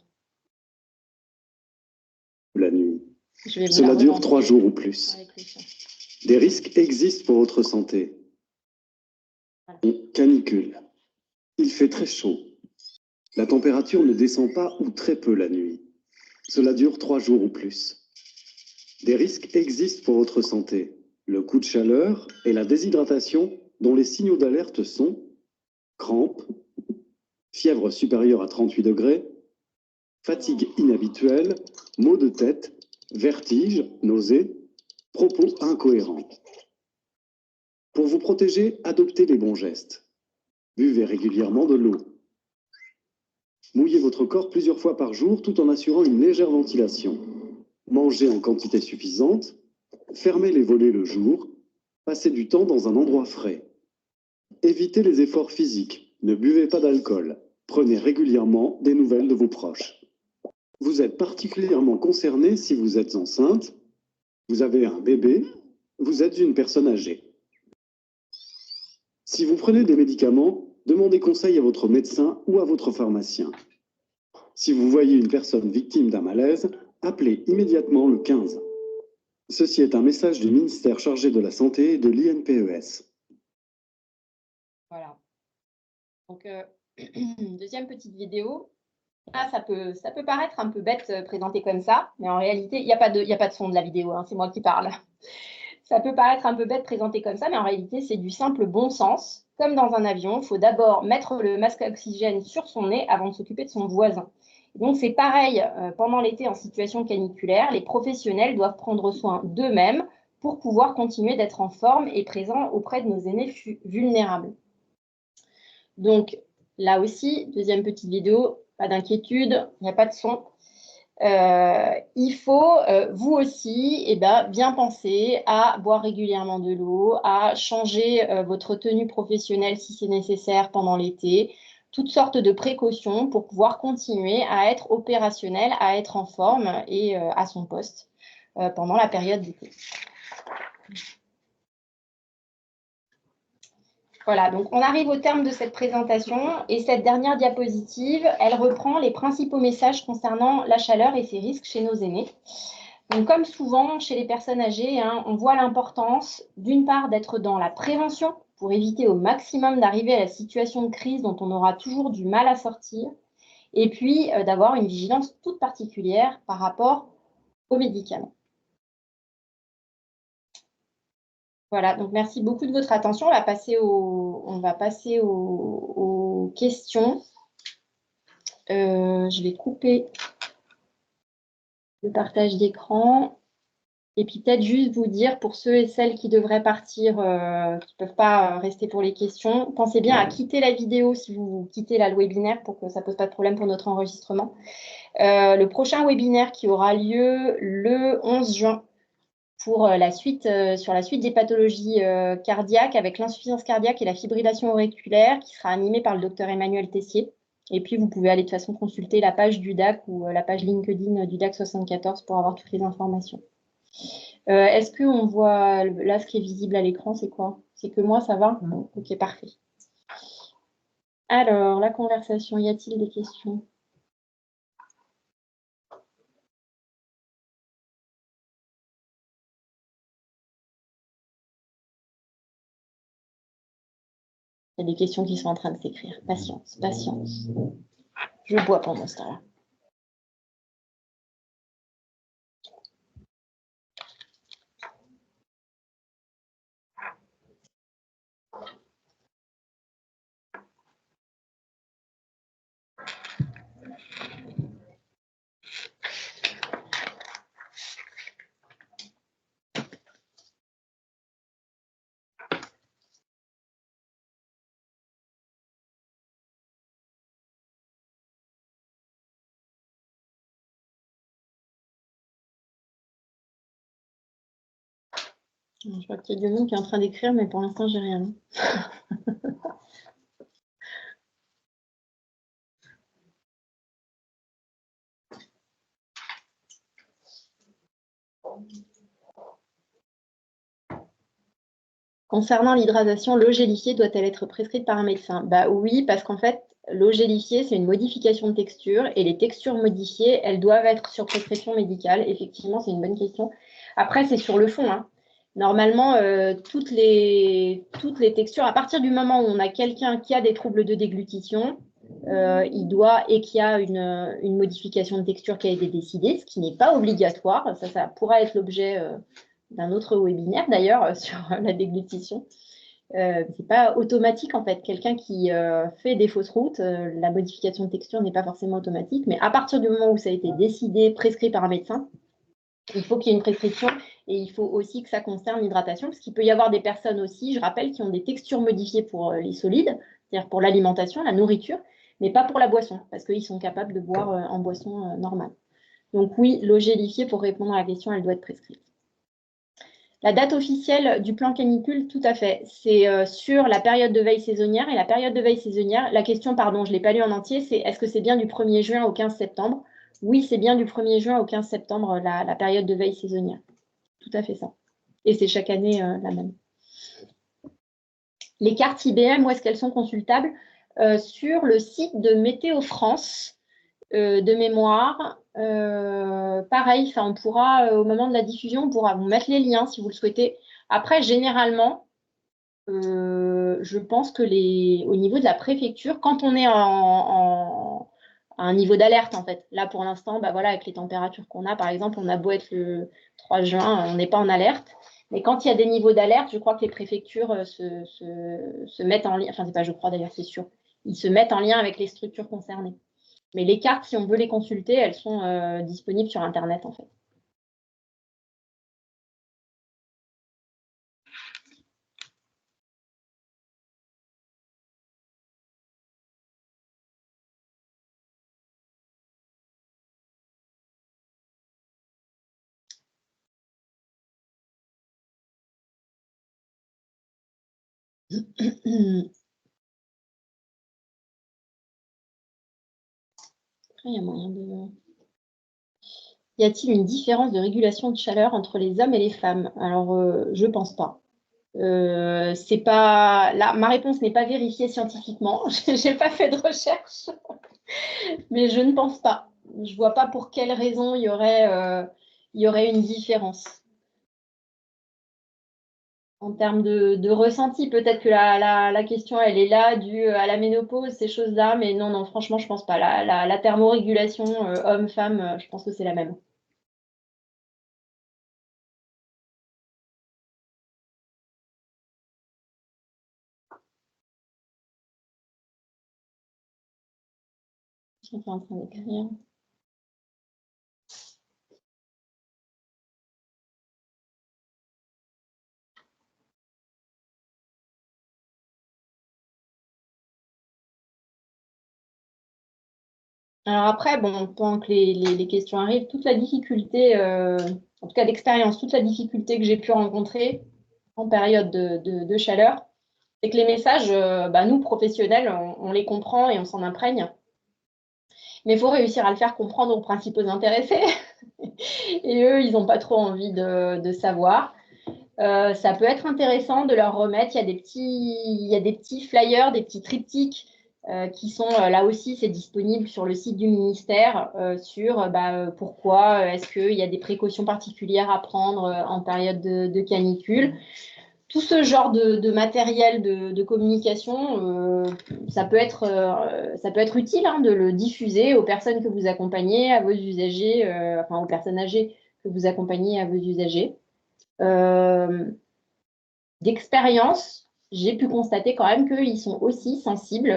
La nuit. Cela dure 3 jours ou plus. Des risques existent pour votre santé. Voilà. Canicule. Il fait très chaud. La température ne descend pas ou très peu la nuit. Cela dure 3 jours ou plus. Des risques existent pour votre santé. Le coup de chaleur et la déshydratation dont les signaux d'alerte sont crampes, fièvre supérieure à 38 degrés, fatigue inhabituelle, maux de tête, vertiges, nausées, propos incohérents. Pour vous protéger, adoptez les bons gestes. Buvez régulièrement de l'eau. Mouillez votre corps plusieurs fois par jour tout en assurant une légère ventilation. Mangez en quantité suffisante. Fermez les volets le jour. Passez du temps dans un endroit frais. Évitez les efforts physiques. Ne buvez pas d'alcool. Prenez régulièrement des nouvelles de vos proches. Vous êtes particulièrement concerné si vous êtes enceinte, vous avez un bébé, vous êtes une personne âgée. Si vous prenez des médicaments, demandez conseil à votre médecin ou à votre pharmacien. Si vous voyez une personne victime d'un malaise, appelez immédiatement le 15. Ceci est un message du ministère chargé de la Santé et de l'INPES. Voilà. Donc, deuxième petite vidéo. Ah, ça peut paraître un peu bête présenté comme ça, mais en réalité, il n'y a pas de son de la vidéo, c'est moi qui parle. Ça peut paraître un peu bête présenté comme ça, mais en réalité, c'est du simple bon sens. Comme dans un avion, il faut d'abord mettre le masque à oxygène sur son nez avant de s'occuper de son voisin. Donc, c'est pareil pendant l'été en situation caniculaire. Les professionnels doivent prendre soin d'eux-mêmes pour pouvoir continuer d'être en forme et présents auprès de nos aînés vulnérables. Donc, là aussi, deuxième petite vidéo, pas d'inquiétude, il n'y a pas de son. Il faut, vous aussi, bien penser à boire régulièrement de l'eau, à changer votre tenue professionnelle si c'est nécessaire pendant l'été, toutes sortes de précautions pour pouvoir continuer à être opérationnel, à être en forme et à son poste pendant la période d'été. Voilà, donc on arrive au terme de cette présentation et cette dernière diapositive, elle reprend les principaux messages concernant la chaleur et ses risques chez nos aînés. Donc comme souvent chez les personnes âgées, on voit l'importance d'une part d'être dans la prévention pour éviter au maximum d'arriver à la situation de crise dont on aura toujours du mal à sortir et puis d'avoir une vigilance toute particulière par rapport aux médicaments. Voilà, donc merci beaucoup de votre attention. On va passer aux questions. Je vais couper le partage d'écran. Et puis peut-être juste vous dire, pour ceux et celles qui devraient partir, qui ne peuvent pas rester pour les questions, pensez bien à quitter la vidéo si vous quittez le webinaire pour que ça ne pose pas de problème pour notre enregistrement. Le prochain webinaire qui aura lieu le 11 juin. Pour sur la suite des pathologies cardiaques avec l'insuffisance cardiaque et la fibrillation auriculaire qui sera animée par le docteur Emmanuel Tessier. Et puis, vous pouvez aller de toute façon consulter la page du DAC ou la page LinkedIn du DAC 74 pour avoir toutes les informations. Est-ce qu'on voit là ce qui est visible à l'écran, c'est quoi? C'est que moi, ça va? Non. Ok, parfait. Alors, la conversation, y a-t-il des questions? Il y a des questions qui sont en train de s'écrire. Patience, patience. Je bois pendant ce temps-là. Je vois qu'il y a du monde qui est en train d'écrire, mais pour l'instant, j'ai rien. Concernant l'hydratation, l'eau gélifiée doit-elle être prescrite par un médecin? Bah oui, parce qu'en fait, l'eau gélifiée, c'est une modification de texture et les textures modifiées, elles doivent être sur prescription médicale. Effectivement, c'est une bonne question. Après, c'est sur le fond, hein. Normalement, toutes les textures, à partir du moment où on a quelqu'un qui a des troubles de déglutition, et qu'il y a une modification de texture qui a été décidée, ce qui n'est pas obligatoire, ça pourra être l'objet d'un autre webinaire d'ailleurs sur la déglutition. C'est pas automatique en fait. Quelqu'un qui fait des fausses routes, la modification de texture n'est pas forcément automatique, mais à partir du moment où ça a été décidé, prescrit par un médecin, il faut qu'il y ait une prescription et il faut aussi que ça concerne l'hydratation, parce qu'il peut y avoir des personnes aussi, je rappelle, qui ont des textures modifiées pour les solides, c'est-à-dire pour l'alimentation, la nourriture, mais pas pour la boisson, parce qu'ils sont capables de boire en boisson normale. Donc oui, l'eau gélifiée, pour répondre à la question, elle doit être prescrite. La date officielle du plan canicule, tout à fait. C'est sur la période de veille saisonnière. Et la période de veille saisonnière, la question, pardon, je ne l'ai pas lu en entier, c'est est-ce que c'est bien du 1er juin au 15 septembre? Oui, c'est bien du 1er juin au 15 septembre, la période de veille saisonnière. Tout à fait ça. Et c'est chaque année la même. Les cartes IBM, où est-ce qu'elles sont consultables? Sur le site de Météo France, de mémoire. Pareil, on pourra, au moment de la diffusion, on pourra vous mettre les liens si vous le souhaitez. Après, généralement, je pense que au niveau de la préfecture, quand on est à un niveau d'alerte, en fait, là pour l'instant, bah, voilà, avec les températures qu'on a, par exemple, on a beau être le 3 juin, on n'est pas en alerte. Mais quand il y a des niveaux d'alerte, je crois que les préfectures se mettent en lien, enfin, c'est pas je crois d'ailleurs, c'est sûr, ils se mettent en lien avec les structures concernées. Mais les cartes, si on veut les consulter, elles sont disponibles sur Internet, en fait. Après, il y a moyen de... Y a-t-il une différence de régulation de chaleur entre les hommes et les femmes? Alors, je ne pense pas. C'est pas... Là, ma réponse n'est pas vérifiée scientifiquement. Je n'ai pas fait de recherche, mais je ne pense pas. Je ne vois pas pour quelle raison il y aurait une différence. En termes de ressenti, peut-être que la question, elle est là, due à la ménopause, ces choses-là, mais non, non, franchement, je ne pense pas. La thermorégulation homme-femme, je pense que c'est la même. Je suis en train d'écrire. Alors après, bon, pendant que les questions arrivent, toute la difficulté, en tout cas d'expérience, toute la difficulté que j'ai pu rencontrer en période de chaleur, c'est que les messages, nous, professionnels, on les comprend et on s'en imprègne. Mais il faut réussir à le faire comprendre aux principaux intéressés. Et eux, ils n'ont pas trop envie de savoir. Ça peut être intéressant de leur remettre, il y a des petits flyers, des petits triptyques qui sont là aussi, c'est disponible sur le site du ministère sur pourquoi est-ce qu'il y a des précautions particulières à prendre en période de canicule. Tout ce genre de matériel de communication, ça peut être utile de le diffuser aux personnes que vous accompagnez, à vos usagers, aux personnes âgées que vous accompagnez, à vos usagers. D'expérience, j'ai pu constater quand même qu'ils sont aussi sensibles.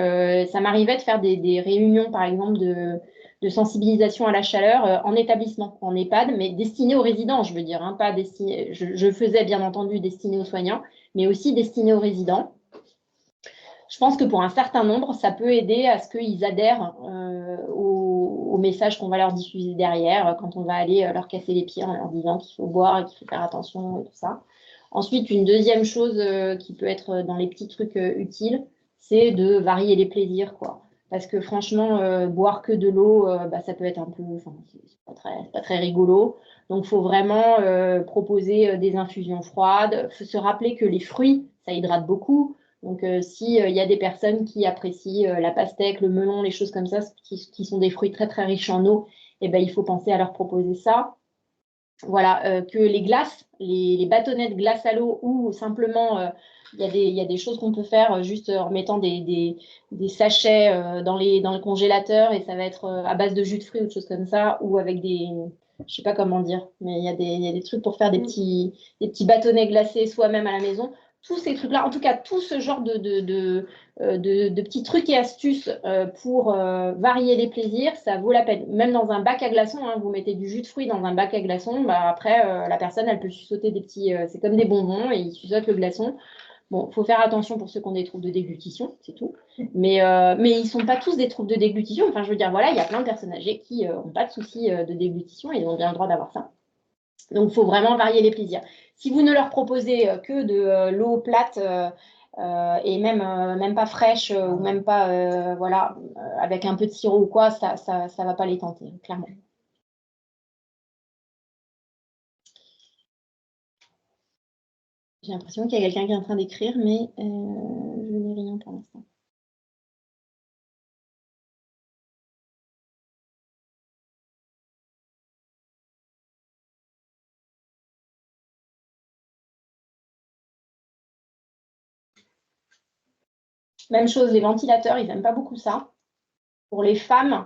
Ça m'arrivait de faire des réunions, par exemple, de sensibilisation à la chaleur en établissement, en EHPAD, mais destinées aux résidents, je veux dire, pas destinées. Je faisais bien entendu destinées aux soignants, mais aussi destinées aux résidents. Je pense que pour un certain nombre, ça peut aider à ce qu'ils adhèrent au message qu'on va leur diffuser derrière, quand on va aller leur casser les pieds en leur disant qu'il faut boire et qu'il faut faire attention et tout ça. Ensuite, une deuxième chose qui peut être dans les petits trucs utiles, c'est de varier les plaisirs, quoi. Parce que franchement, boire que de l'eau, ça peut être un peu, c'est pas très rigolo. Donc, il faut vraiment proposer des infusions froides. Il faut se rappeler que les fruits, ça hydrate beaucoup. Donc, s'il y a des personnes qui apprécient la pastèque, le melon, les choses comme ça, qui sont des fruits très, très riches en eau, eh ben, il faut penser à leur proposer ça. Voilà, que les glaces, les bâtonnets de glace à l'eau ou simplement, il y a des choses qu'on peut faire juste en mettant des sachets dans le congélateur et ça va être à base de jus de fruits ou de choses comme ça ou avec je sais pas comment dire, mais il y a des trucs pour faire des petits bâtonnets glacés soi-même à la maison. Tous ces trucs-là, en tout cas, tout ce genre de petits trucs et astuces pour varier les plaisirs, ça vaut la peine. Même dans un bac à glaçons, vous mettez du jus de fruits dans un bac à glaçons, après, la personne, elle peut suçoter des petits... c'est comme des bonbons et il suçote le glaçon. Bon, il faut faire attention pour ceux qui ont des troubles de déglutition, c'est tout. Mais ils ne sont pas tous des troubles de déglutition. Enfin, je veux dire, voilà, il y a plein de personnes âgées qui n'ont pas de soucis de déglutition et ils ont bien le droit d'avoir ça. Donc, il faut vraiment varier les plaisirs. Si vous ne leur proposez que de l'eau plate et même pas fraîche ou même pas avec un peu de sirop ou quoi, ça va pas les tenter, clairement. J'ai l'impression qu'il y a quelqu'un qui est en train d'écrire, mais je n'ai rien pour l'instant. Même chose, les ventilateurs, ils n'aiment pas beaucoup ça. Pour les femmes,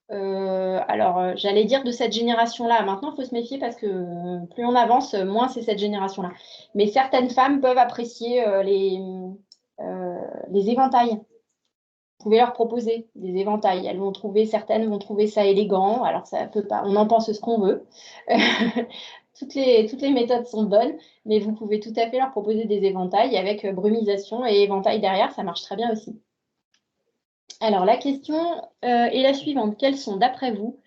j'allais dire de cette génération-là. Maintenant, il faut se méfier parce que plus on avance, moins c'est cette génération-là. Mais certaines femmes peuvent apprécier les éventails. Vous pouvez leur proposer des éventails. Certaines vont trouver ça élégant. Alors, ça peut pas, on en pense ce qu'on veut. Toutes les méthodes sont bonnes, mais vous pouvez tout à fait leur proposer des éventails avec brumisation et éventail derrière. Ça marche très bien aussi. Alors, la question est la suivante. Quels sont, d'après vous,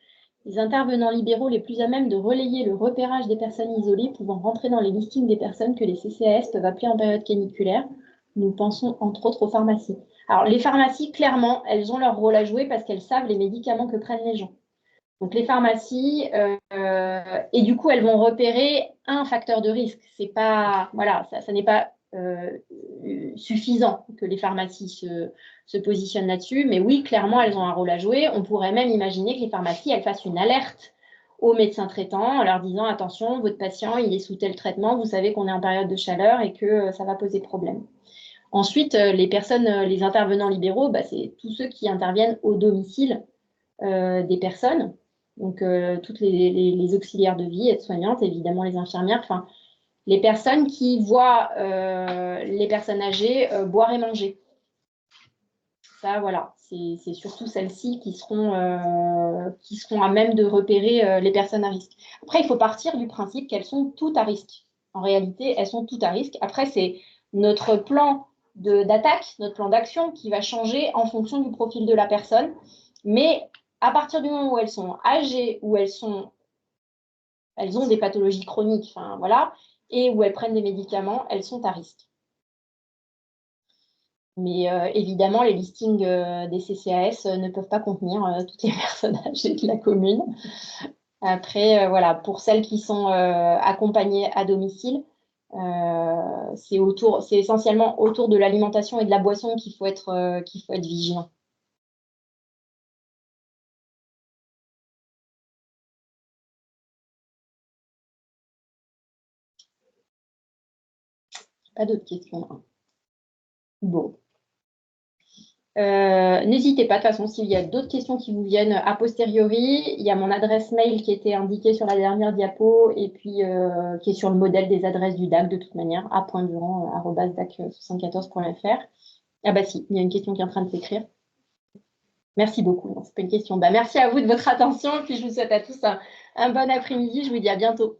les intervenants libéraux les plus à même de relayer le repérage des personnes isolées pouvant rentrer dans les listings des personnes que les CCAS peuvent appeler en période caniculaire? Nous pensons entre autres aux pharmacies. Alors, les pharmacies, clairement, elles ont leur rôle à jouer parce qu'elles savent les médicaments que prennent les gens. Donc, les pharmacies, et du coup, elles vont repérer un facteur de risque. C'est pas, voilà, ça n'est pas suffisant que les pharmacies se positionnent là-dessus. Mais oui, clairement, elles ont un rôle à jouer. On pourrait même imaginer que les pharmacies, elles fassent une alerte aux médecins traitants en leur disant, attention, votre patient, il est sous tel traitement, vous savez qu'on est en période de chaleur et que ça va poser problème. Ensuite, les intervenants libéraux, c'est tous ceux qui interviennent au domicile des personnes. Donc, toutes les auxiliaires de vie, aides-soignantes, évidemment les infirmières, enfin, les personnes qui voient les personnes âgées boire et manger. Ça, voilà, c'est surtout celles-ci qui seront à même de repérer les personnes à risque. Après, il faut partir du principe qu'elles sont toutes à risque. En réalité, elles sont toutes à risque. Après, c'est notre plan d'attaque, notre plan d'action qui va changer en fonction du profil de la personne. Mais à partir du moment où elles sont âgées, où elles ont des pathologies chroniques, enfin voilà, et où elles prennent des médicaments, elles sont à risque. Mais évidemment, les listings des CCAS ne peuvent pas contenir toutes les personnes âgées de la commune. Après, voilà, pour celles qui sont accompagnées à domicile, c'est essentiellement autour de l'alimentation et de la boisson qu'il faut être vigilant. Pas d'autres questions, hein. Bon. N'hésitez pas, de toute façon, s'il y a d'autres questions qui vous viennent a posteriori, il y a mon adresse mail qui était indiquée sur la dernière diapo et puis qui est sur le modèle des adresses du DAC de toute manière, a.durand@dac74.fr. Ah bah si, il y a une question qui est en train de s'écrire. Merci beaucoup, c'est pas une question. Bah, merci à vous de votre attention et puis je vous souhaite à tous un bon après-midi, je vous dis à bientôt.